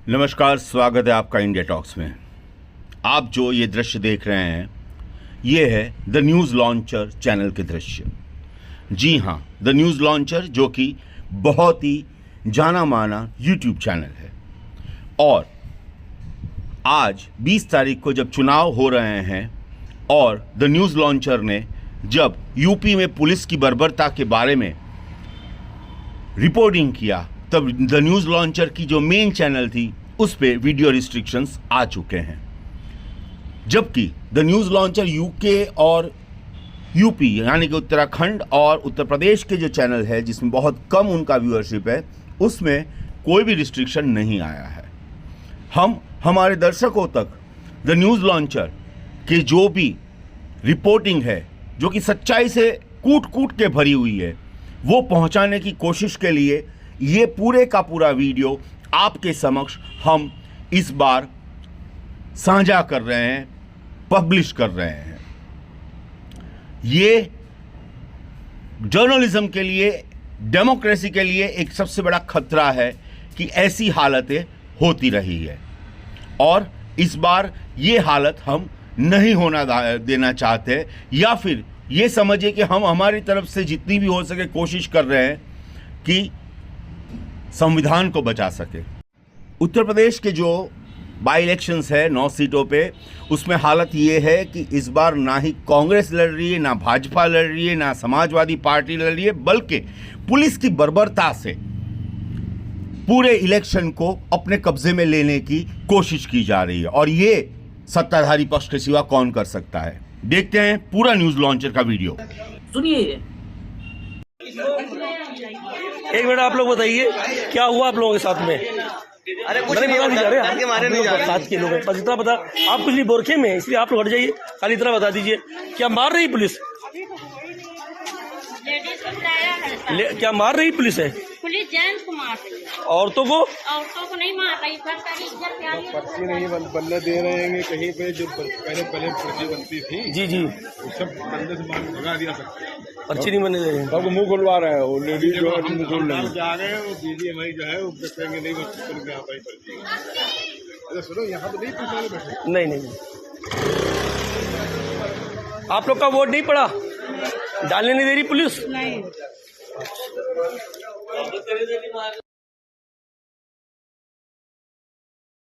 नमस्कार, स्वागत है आपका इंडिया टॉक्स में। आप जो ये दृश्य देख रहे हैं ये है द न्यूज़ लॉन्चर चैनल के दृश्य। जी हाँ, द न्यूज़ लॉन्चर जो कि बहुत ही जाना माना यूट्यूब चैनल है। और आज 20 तारीख को जब चुनाव हो रहे हैं और द न्यूज़ लॉन्चर ने जब यूपी में पुलिस की बर्बरता के बारे में रिपोर्टिंग किया तब द न्यूज़ लॉन्चर की जो मेन चैनल थी उस पे वीडियो रिस्ट्रिक्शंस आ चुके हैं। जबकि द न्यूज़ लॉन्चर यूके और यूपी यानी कि उत्तराखंड और उत्तर प्रदेश के जो चैनल है जिसमें बहुत कम उनका व्यूअरशिप है उसमें कोई भी रिस्ट्रिक्शन नहीं आया है। हम हमारे दर्शकों तक द न्यूज़ लॉन्चर के जो भी रिपोर्टिंग है जो कि सच्चाई से कूट कूट के भरी हुई है वो पहुंचाने की कोशिश के लिए ये पूरे का पूरा वीडियो आपके समक्ष हम इस बार साझा कर रहे हैं, पब्लिश कर रहे हैं। ये जर्नलिज्म के लिए, डेमोक्रेसी के लिए एक सबसे बड़ा खतरा है कि ऐसी हालतें होती रही है और इस बार ये हालत हम नहीं होना देना चाहते, या फिर ये समझिए कि हम हमारी तरफ से जितनी भी हो सके कोशिश कर रहे हैं कि संविधान को बचा सके। उत्तर प्रदेश के जो बाई इलेक्शंस है 9 सीटों पे, उसमें हालत ये है कि इस बार ना ही कांग्रेस लड़ रही है, ना भाजपा लड़ रही है, ना समाजवादी पार्टी लड़ रही है, बल्कि पुलिस की बर्बरता से पूरे इलेक्शन को अपने कब्जे में लेने की कोशिश की जा रही है। और ये सत्ताधारी पक्ष के सिवा कौन कर सकता है। देखते हैं पूरा न्यूज़ लॉन्चर का वीडियो। सुनिए। एक मिनट आप लोग बताइए क्या हुआ आप लोगों के साथ में। अरे कुछ नहीं बता रहे, आपके मारे नहीं जा रहे। साथ के लोग हैं, बस इतना बता। आप कुछ नहीं बोरखे में, इसलिए आप लोग हट जाइए। खाली इतना बता दीजिए क्या मार रही पुलिस, क्या मार रही पुलिस है? पुलिस जेंट्स को मार रही है, औरतों को नहीं मार रही। पर्ची नहीं बनने दे रहे हैं कहीं पे, जो पहले पर्ची बनती थी जी जी, सब बंदे से भगा दिया सकते हैं। पर्ची नहीं बनने दे रहे हैं, सबको मुंह खुलवा रहे हैं। वो लेडीज जो है मुंह खोल रहे जा रहे हैं, वो बीजीएमआई जो है वो कहेंगे नहीं बस यहाँ पर पर्ची। अरे सुनो, यहाँ तो नहीं पूछने बैठे। नहीं आप लोग का वोट नहीं पड़ा, डालने नहीं दे रही पुलिस। नहीं,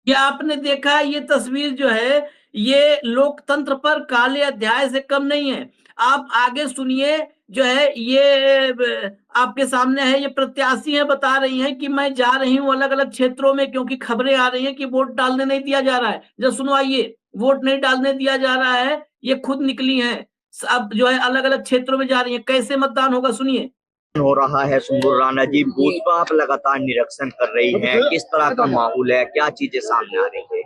ये आपने देखा, ये तस्वीर जो है ये लोकतंत्र पर काले अध्याय से कम नहीं है। आप आगे सुनिए। जो है ये आपके सामने है, ये प्रत्याशी हैं, बता रही हैं कि मैं जा रही हूं अलग अलग क्षेत्रों में क्योंकि खबरें आ रही हैं कि वोट डालने नहीं दिया जा रहा है। जब सुनवाइए, वोट नहीं डालने दिया जा रहा है, ये खुद निकली हैं। अब जो है अलग अलग क्षेत्रों में जा रही हैं। कैसे मतदान होगा सुनिए। हो रहा है सुंदर राणा जी, बूथ पर आप लगातार निरीक्षण कर रही हैं, किस तरह का माहौल है, क्या चीजें सामने आ रही है?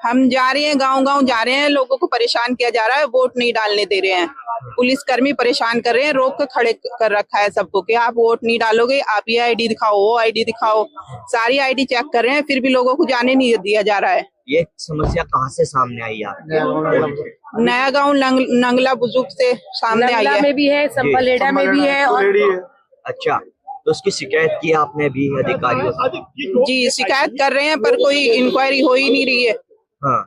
हम जा रहे हैं, गांव-गांव जा रहे हैं, लोगों को परेशान किया जा रहा है, वोट नहीं डालने दे रहे हैं। पुलिसकर्मी परेशान कर रहे हैं, रोक कर खड़े कर रखा है सबको कि आप वोट नहीं डालोगे, आप ये आईडी दिखाओ, वो आईडी दिखाओ। सारी आईडी चेक कर रहे हैं, फिर भी लोगों को जाने नहीं दिया जा रहा है। ये समस्या कहाँ से सामने आई यार? नया गांव नंगला बुजुर्ग से सामने आई है। में भी है, संबलेडा में भी है। और अच्छा, तो उसकी शिकायत की आपने भी अधिकारियों से? जी, शिकायत कर रहे हैं पर कोई इंक्वायरी हो ही नहीं रही है। हाँ,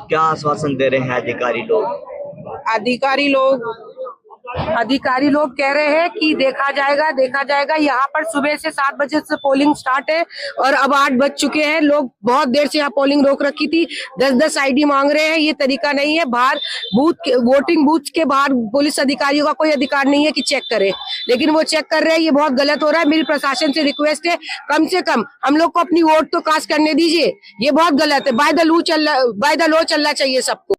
क्या आश्वासन दे रहे हैं अधिकारी लोग? अधिकारी लोग कह रहे हैं कि देखा जाएगा। यहाँ पर सुबह से 7 बजे से पोलिंग स्टार्ट है और अब 8 बज चुके हैं। लोग बहुत देर से यहाँ पोलिंग रोक रखी थी, 10-10 आईडी मांग रहे हैं। ये तरीका नहीं है। बाहर वोटिंग बूथ के बाहर पुलिस अधिकारियों का कोई अधिकार नहीं है कि चेक करे, लेकिन वो चेक कर रहे हैं। ये बहुत गलत हो रहा है। मेरी प्रशासन से रिक्वेस्ट है, कम से कम हम लोग को अपनी वोट तो कास्ट करने दीजिए। ये बहुत गलत है। बाय द लॉ चलना चाहिए सबको।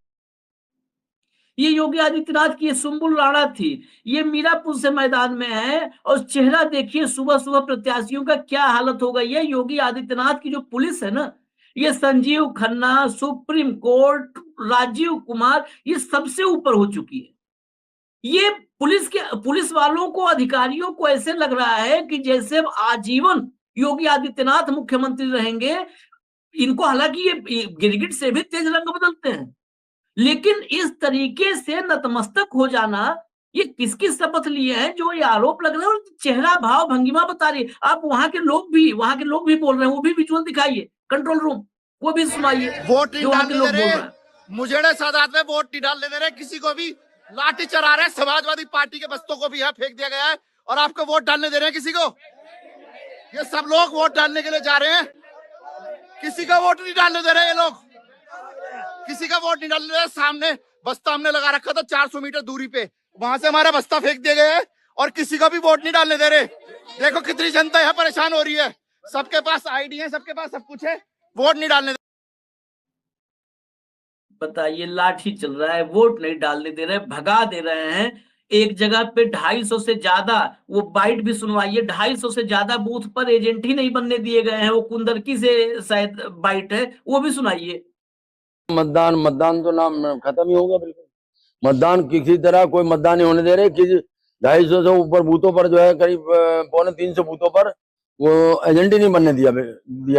ये योगी आदित्यनाथ की सुंबुल राणा थी। ये मीरापुर से मैदान में है और चेहरा देखिए सुबह सुबह प्रत्याशियों का क्या हालत हो गई है। योगी आदित्यनाथ की जो पुलिस है ना, ये संजीव खन्ना, सुप्रीम कोर्ट, राजीव कुमार, ये सबसे ऊपर हो चुकी है। ये पुलिस वालों को, अधिकारियों को ऐसे लग रहा है कि जैसे अब आजीवन योगी आदित्यनाथ मुख्यमंत्री रहेंगे। इनको हालांकि ये गिरगिट से भी तेज रंग बदलते हैं, लेकिन इस तरीके से नतमस्तक हो जाना ये किसकी शपथ लिए हैं जो ये आरोप लग रहे हैं, और चेहरा भाव भंगिमा बता रही है। आप वहां के लोग भी बोल रहे हैं, वो भी विजुअल दिखाइए, कंट्रोल रूम वो भी सुनाइए वोट नहीं जो वहां के डालने लोग दे बोल रहे, रहे हैं। मुझेड़े सादात में वोट नहीं डालने दे रहे किसी को भी, लाठी चढ़ा रहे हैं, समाजवादी पार्टी के बस्तों को भी यहाँ फेंक दिया गया है और आपको वोट डालने दे रहे हैं किसी को। ये सब लोग वोट डालने के लिए जा रहे हैं, किसी का वोट नहीं डालने दे रहे ये लोग, किसी का वोट नहीं डालने दे रहे। सामने बस्ता हमने लगा रखा था 400 मीटर दूरी पे, वहां से हमारा बस्ता फेंक दिया गया है और किसी का भी वोट नहीं डालने दे रहे। देखो कितनी जनता यहाँ परेशान हो रही है, सबके पास आईडी है, सबके पास सब कुछ है, वोट नहीं डालने। बताइए, लाठी चल रहा है, वोट नहीं डालने दे रहे, भगा दे रहे हैं। एक जगह पे 250 से ज्यादा, वो बाइट भी सुनवाइए, 250 से ज्यादा बूथ पर एजेंट ही नहीं बनने दिए गए हैं। वो कुंदरकी से शायद बाइट है, वो भी सुनाइए। मतदान तो नाम खत्म ही होगा बिल्कुल। मतदान किसी तरह कोई मतदान नहीं होने दे रहे। किसी 250 से ऊपर बूथों पर जो है, करीब 250 बूथों पर वो एजेंट ही नहीं बनने दिया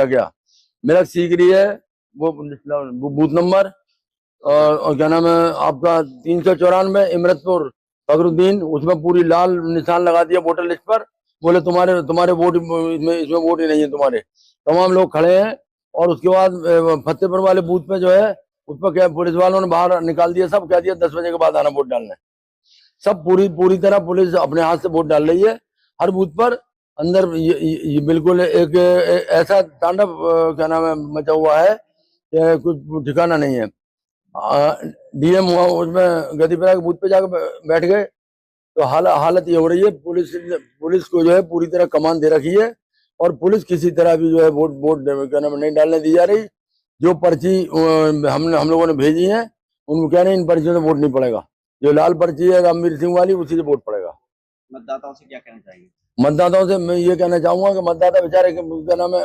गया। मेरा सीकरी है वो बूथ नंबर और क्या नाम है आपका 394 इमरतपुर फखरुद्दीन, उसमें पूरी लाल निशान लगा दिया वोटर लिस्ट पर। बोले तुम्हारे वोट इसमें वोट ही नहीं है तुम्हारे। तमाम लोग खड़े हैं और उसके बाद फतेहपुर वाले बूथ पे जो है उस पर क्या पुलिस वालों ने बाहर निकाल दिया, सब कह दिया 10 बजे के बाद आना वोट डालने। सब पूरी तरह पुलिस अपने हाथ से वोट डाल रही है हर बूथ पर। अंदर ये बिल्कुल एक ऐसा तांडव क्या नाम है मचा हुआ है कि कुछ ठिकाना नहीं है। डीएम हुआ उसमें गदीपुरा के बूथ पे जाकर बैठ गए, तो हालत ये हो रही है। पुलिस को जो है पूरी तरह कमान दे रखी है और पुलिस किसी तरह भी जो है वोट क्या नाम नहीं डालने दी जा रही। जो पर्ची हम लोगों ने भेजी है उनको कह रहे हैं इन पर्चियों से वोट नहीं पड़ेगा। जो लाल पर्ची है रामवीर सिंह वाली, उसी से वोट पड़ेगा। मतदाताओं से क्या कहना चाहिए? मतदाताओं से मैं ये कहना चाहूंगा कि मतदाता बेचारे क्या नाम है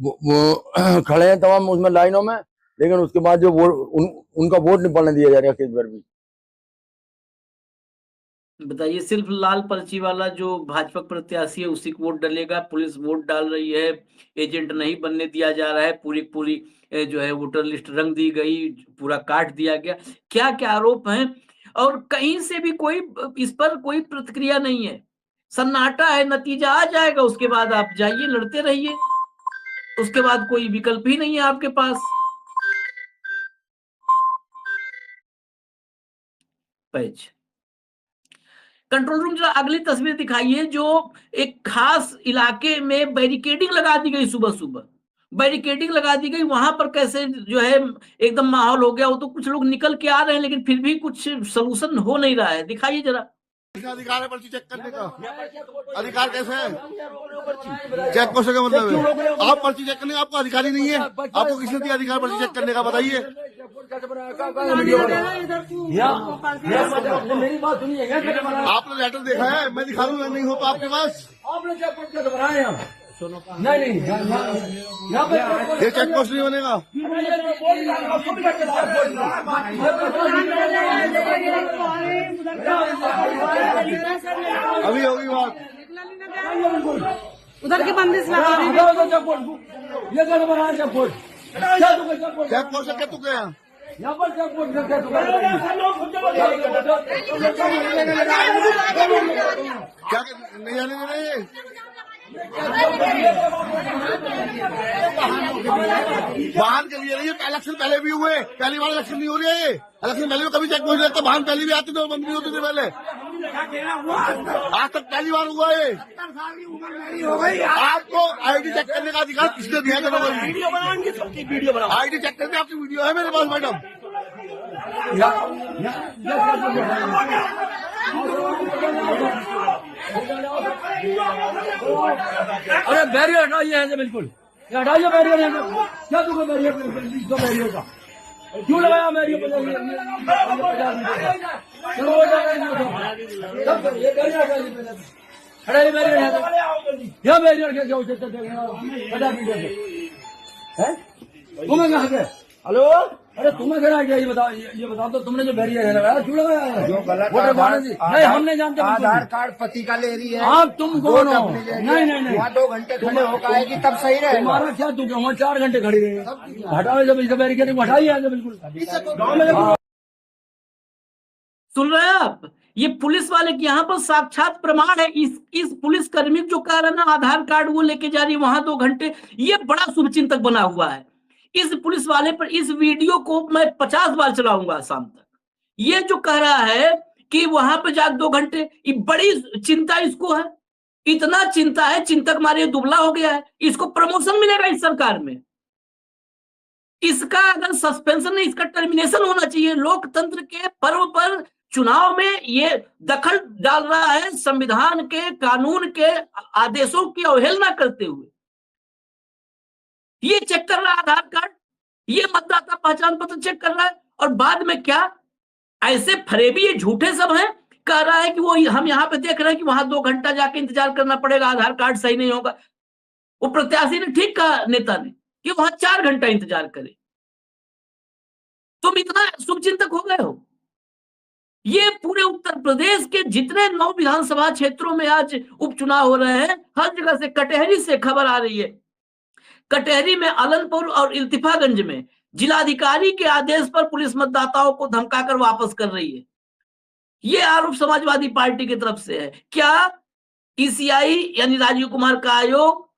वो खड़े हैं तमाम उसमें लाइनों में, लेकिन उसके बाद जो उनका वोट नहीं पड़ने दिया जा रहा किस बार भी। बताइए, सिर्फ लाल पर्ची वाला जो भाजपा प्रत्याशी है उसी को वोट डलेगा, पुलिस वोट डाल रही है, एजेंट नहीं बनने दिया जा रहा है, पूरी जो है वोटर लिस्ट रंग दी गई, पूरा काट दिया गया। क्या क्या आरोप हैं और कहीं से भी कोई इस पर कोई प्रतिक्रिया नहीं है, सन्नाटा है। नतीजा आ जाएगा, उसके बाद आप जाइए लड़ते रहिए, उसके बाद कोई विकल्प ही नहीं है आपके पास। पेज कंट्रोल रूम जरा अगली तस्वीर दिखाइए। जो एक खास इलाके में बैरिकेडिंग लगा दी गई, सुबह बैरिकेडिंग लगा दी गई, वहां पर कैसे जो है एकदम माहौल हो गया। वो तो कुछ लोग निकल के आ रहे हैं लेकिन फिर भी कुछ सोल्यूशन हो नहीं रहा है। दिखाइए जरा। अधिकार है पर्ची चेक करने का, अधिकार कैसे है? चेक पोस्ट का मतलब है आप पर्ची चेक करने का आपको अधिकार ही नहीं है। आपको किसने दिया अधिकार पर्ची चेक करने का, बताइए। आपने लेटर देखा है? मैं दिखा दूं, नहीं हो तो आपके पास नहीं, ये चेक पोस्ट नहीं बनेगा। अभी होगी बात। उधर की बंदिश लगा चेक पोस्ट क्या तू गया? क्या नहीं आने दे रहे? वाहन के लिए नहीं, इलेक्शन पहले भी हुए, पहली बार इलेक्शन नहीं हो रही है। इलेक्शन पहले भी कभी चेक पोस्ट लगता, वाहन पहले भी आते थे और बंद भी होते थे पहले। आज तक पहली बार हुआ है। आपको आईडी चेक करने का अधिकार किसने दिया? वीडियो बनाएंगे, सबकी वीडियो बना, आईडी चेक करके आपकी वीडियो है मेरे पास मैडम। अरे बैरियर हटाइए यहाँ से, बिल्कुल हटाइए बैरियर यहाँ से। क्या तुमको बैरियर का क्यों लगाया? बैरियर हटाइए बैरियर यहाँ से। क्या बैरियर क्या तुम्हें कहाँ से? हेलो, अरे तुम्हें क्या आइडिया? ये बताओ तो तुमने जो बैरियर लगाया क्यों लगाया? जो गलत नहीं, हम नहीं जानते। आधार कार्ड पति का ले रही है आप, तुम कौन हो? नहीं, वहाँ 2 घंटे खड़े होकर आएगी तब सही रहेगा। तुम्हारा क्या तुम वहाँ 4 घंटे खड़ी रही? हटाओ जब इसका बैरिकेडिंग हटाइए बिल्कुल। सुन रहे हैं आप? ये पुलिस वाले के यहाँ पर साक्षात प्रमाण है। इस पुलिस कर्मी जो कह रहा है ना आधार कार्ड वो लेके जा रही है वहां 2 घंटे, ये बड़ा शुभचिंतक बना हुआ है। इस पुलिस वाले पर इस वीडियो को मैं 50 बार चलाऊंगा शाम तक। ये जो कह रहा है कि वहां पे जा 2 घंटे, ये बड़ी चिंता इसको है, इतना चिंता है, चिंतक मारे दुबला हो गया है। इसको प्रमोशन मिलेगा इस सरकार में। इसका अगर सस्पेंशन नहीं, इसका टर्मिनेशन होना चाहिए। लोकतंत्र के पर्व पर चुनाव में ये दखल डाल रहा है, संविधान के कानून के आदेशों की अवहेलना करते हुए। ये चेक कर रहा है आधार कार्ड, ये मतदाता पहचान पत्र चेक कर रहा है, और बाद में क्या ऐसे फरेबी ये झूठे सब हैं, कह रहा है कि वो हम यहाँ पे देख रहे हैं कि वहां 2 घंटा जाके इंतजार करना पड़ेगा, आधार कार्ड सही नहीं होगा। वो प्रत्याशी ने ठीक कहा, नेता ने, कि वहां 4 घंटा इंतजार करे। तुम इतना शुभचिंतक हो गए हो। ये पूरे उत्तर प्रदेश के जितने 9 विधानसभा क्षेत्रों में आज उपचुनाव हो रहे हैं, हर जगह से, कटहरी से खबर आ रही है, कटहरी में, आलनपुर और इल्तिफागंज में जिलाधिकारी के आदेश पर पुलिस मतदाताओं को धमकाकर वापस कर रही है। ये आरोप समाजवादी पार्टी की तरफ से है। क्या ईसीआई यानी राजीव कुमार का आयोग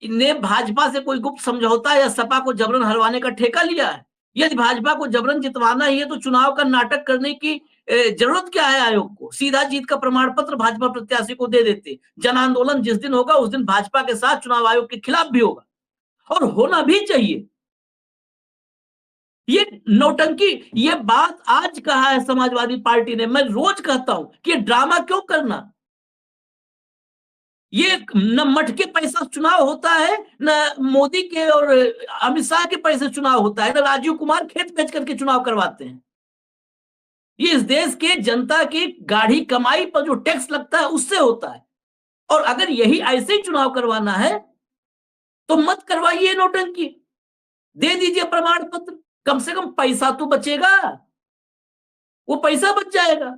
ने भाजपा से कोई गुप्त समझौता या सपा को जबरन हरवाने का ठेका लिया है? यदि भाजपा को जबरन जितवाना ही है तो चुनाव का नाटक करने की जरूरत क्या है आयोग को? सीधा जीत का प्रमाण पत्र भाजपा प्रत्याशी को दे देते। जन आंदोलन जिस दिन होगा उस दिन भाजपा के साथ चुनाव आयोग के खिलाफ भी होगा, और होना भी चाहिए। ये नौटंकी, ये बात आज कहा है समाजवादी पार्टी ने। मैं रोज कहता हूं कि ये ड्रामा क्यों करना। ये न मठ के पैसा चुनाव होता है, न मोदी के और अमित शाह के पैसे चुनाव होता है, न राजीव कुमार खेत बेच करके चुनाव करवाते हैं। ये इस देश के जनता की गाढ़ी कमाई पर जो टैक्स लगता है उससे होता है। और अगर यही ऐसे ही चुनाव करवाना है तो मत करवाइए नौटंकी, दे दीजिए प्रमाण पत्र, कम से कम पैसा तो बचेगा, वो पैसा बच जाएगा।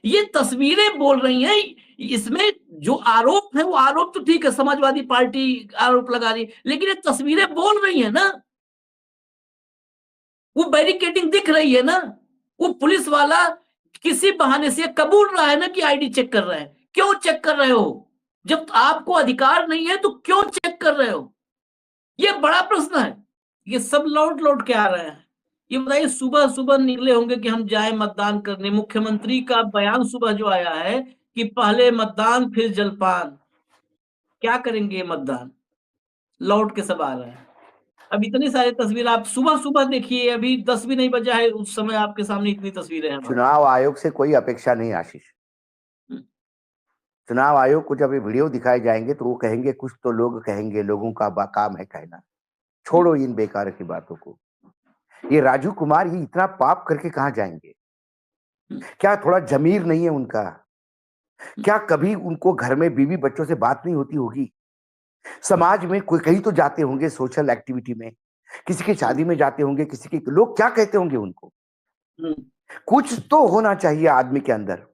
ये तस्वीरें बोल रही हैं। इसमें जो आरोप है वो आरोप तो ठीक है, समाजवादी पार्टी आरोप लगा रही है, लेकिन ये तस्वीरें बोल रही है ना, वो बैरिकेडिंग दिख रही है ना। वो पुलिस वाला किसी बहाने से कबूल रहा है ना कि आईडी चेक कर रहे हैं। क्यों चेक कर रहे हो? जब आपको अधिकार नहीं है तो क्यों चेक कर रहे हो? ये बड़ा प्रश्न है। ये सब लौट के आ रहे हैं। ये बताइए, सुबह सुबह निकले होंगे कि हम जाए मतदान करने। मुख्यमंत्री का बयान सुबह जो आया है कि पहले मतदान फिर जलपान। क्या करेंगे मतदान? लौट के सब आ रहे हैं। अब इतनी सारी तस्वीर आप सुबह सुबह देखिए, अभी 10 भी नहीं बजा है उस समय आपके सामने इतनी तस्वीरें हैं। चुनाव आयोग से कोई अपेक्षा नहीं आशीष। चुनाव आयोग को जब ये वीडियो दिखाए जाएंगे तो वो कहेंगे, कुछ तो लोग कहेंगे, लोगों का काम है कहना। छोड़ो इन बेकार की बातों को। ये राजू कुमार ये इतना पाप करके कहां जाएंगे? क्या थोड़ा जमीर नहीं है उनका? क्या कभी उनको घर में बीवी बच्चों से बात नहीं होती होगी? समाज में कोई कहीं तो जाते होंगे, सोशल एक्टिविटी में, किसी की शादी में जाते होंगे, किसी के लोग क्या कहते होंगे उनको? कुछ तो होना चाहिए आदमी के अंदर।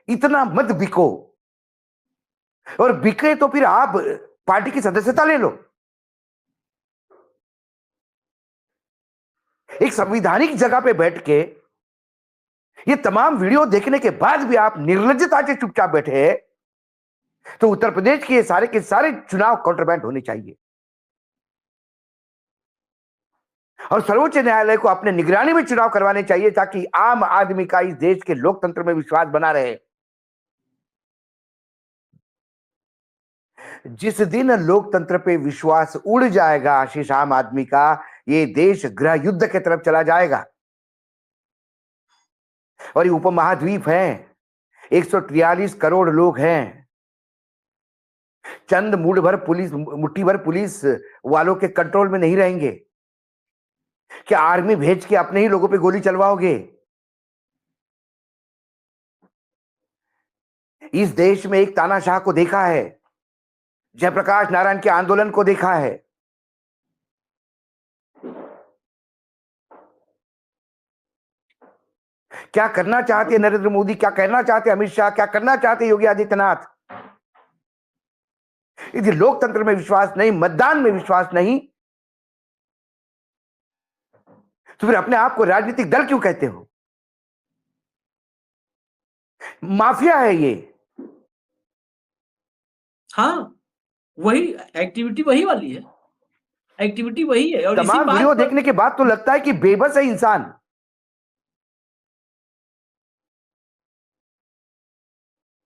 इतना मत बिको, और बिके तो फिर आप पार्टी की सदस्यता ले लो। एक संवैधानिक जगह पे बैठ के ये तमाम वीडियो देखने के बाद भी आप निर्लज्जता से चुपचाप बैठे हैं, तो उत्तर प्रदेश के सारे के सारे चुनाव काउंटरबैंड होने चाहिए। और सर्वोच्च न्यायालय को अपने निगरानी में चुनाव करवाने चाहिए, ताकि आम आदमी का इस देश के लोकतंत्र में विश्वास बना रहे। जिस दिन लोकतंत्र पे विश्वास उड़ जाएगा आशीष आम आदमी का, ये देश गृह युद्ध की तरफ चला जाएगा। और ये उपमहाद्वीप है, 143 करोड़ लोग हैं। चंद मुट्ठी भर पुलिस वालों के कंट्रोल में नहीं रहेंगे। क्या आर्मी भेज के अपने ही लोगों पे गोली चलवाओगे? इस देश में एक तानाशाह को देखा है, जयप्रकाश नारायण के आंदोलन को देखा है। क्या करना चाहते नरेंद्र मोदी, क्या करना चाहते अमित शाह, क्या करना चाहते योगी आदित्यनाथ? यदि लोकतंत्र में विश्वास नहीं, मतदान में विश्वास नहीं, तो फिर अपने आप को राजनीतिक दल क्यों कहते हो? माफिया है ये। हाँ, वही एक्टिविटी वही वाली है, एक्टिविटी वही है। और इसी तमाम बात वीडियो पर देखने के बाद तो लगता है कि बेबस है इंसान।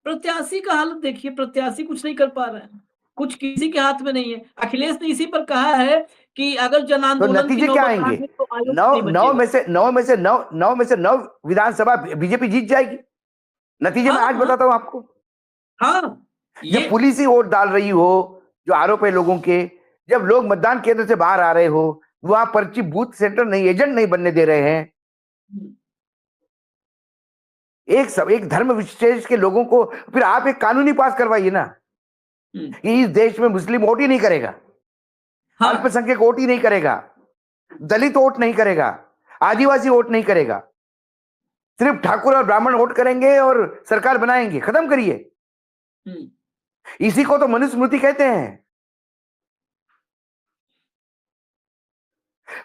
प्रत्याशी का हालत देखिए, प्रत्याशी कुछ नहीं कर पा रहे हैं, कुछ किसी के हाथ में नहीं है। अखिलेश ने इसी पर कहा है कि अगर जन तो आंदोलन की नतीजे क्या नौबत आएंगे? आए तो आयोग नौ नहीं नौ बचेगा। में से नौ में से 9 विधानसभा बीजेपी जीत जाएगी। नतीजे मैं हाँ, आज बताता हूं आपको। हाँ, जब ये पुलिस ही वोट डाल रही हो, जो आरोप है लोगों के, जब लोग मतदान केंद्र से बाहर आ रहे हो, वहां पर्ची बूथ सेंटर नहीं, एजेंट नहीं बनने दे रहे हैं। एक धर्म विशेष के लोगों को फिर आप एक कानून ही पास करवाइए ना कि इस देश में मुस्लिम वोट ही नहीं करेगा, हाँ, अल्पसंख्यक वोट ही नहीं करेगा, दलित वोट नहीं करेगा, आदिवासी वोट नहीं करेगा, सिर्फ ठाकुर और ब्राह्मण वोट करेंगे और सरकार बनाएंगे। खत्म करिए। इसी को तो मनुस्मृति कहते हैं।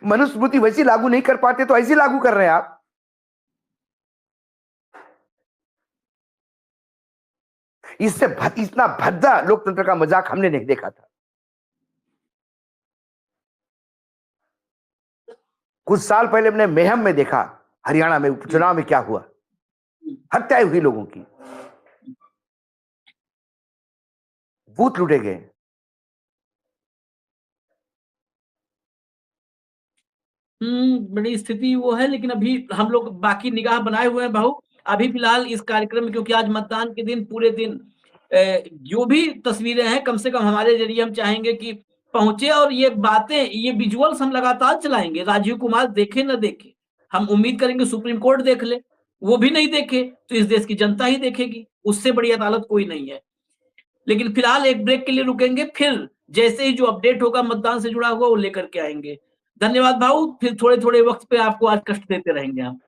मनुस्मृति वैसी लागू नहीं कर पाते तो ऐसी लागू कर रहे हैं आप। इससे इतना भद्दा लोकतंत्र का मजाक हमने नहीं देखा था। कुछ साल पहले हमने मेहम में देखा, हरियाणा में उपचुनाव में क्या हुआ, हत्याएं हुई लोगों की, बूथ लूटे गए। बड़ी स्थिति वो है, लेकिन अभी हम लोग बाकी निगाह बनाए हुए हैं भाऊ। अभी फिलहाल इस कार्यक्रम में, क्योंकि आज मतदान के दिन पूरे दिन जो भी तस्वीरें हैं, कम से कम हमारे जरिए हम चाहेंगे कि पहुंचे, और ये बातें, ये विजुअल्स हम लगातार चलाएंगे। राजीव कुमार देखे न देखे, हम उम्मीद करेंगे सुप्रीम कोर्ट देख ले, वो भी नहीं देखे तो इस देश की जनता ही देखेगी, उससे बड़ी अदालत कोई नहीं है। लेकिन फिलहाल एक ब्रेक के लिए रुकेंगे, फिर जैसे ही जो अपडेट होगा मतदान से जुड़ा हुआ वो लेकर के आएंगे। धन्यवाद भाऊ, फिर थोड़े थोड़े वक्त पे आपको आज कष्ट देते रहेंगे हम।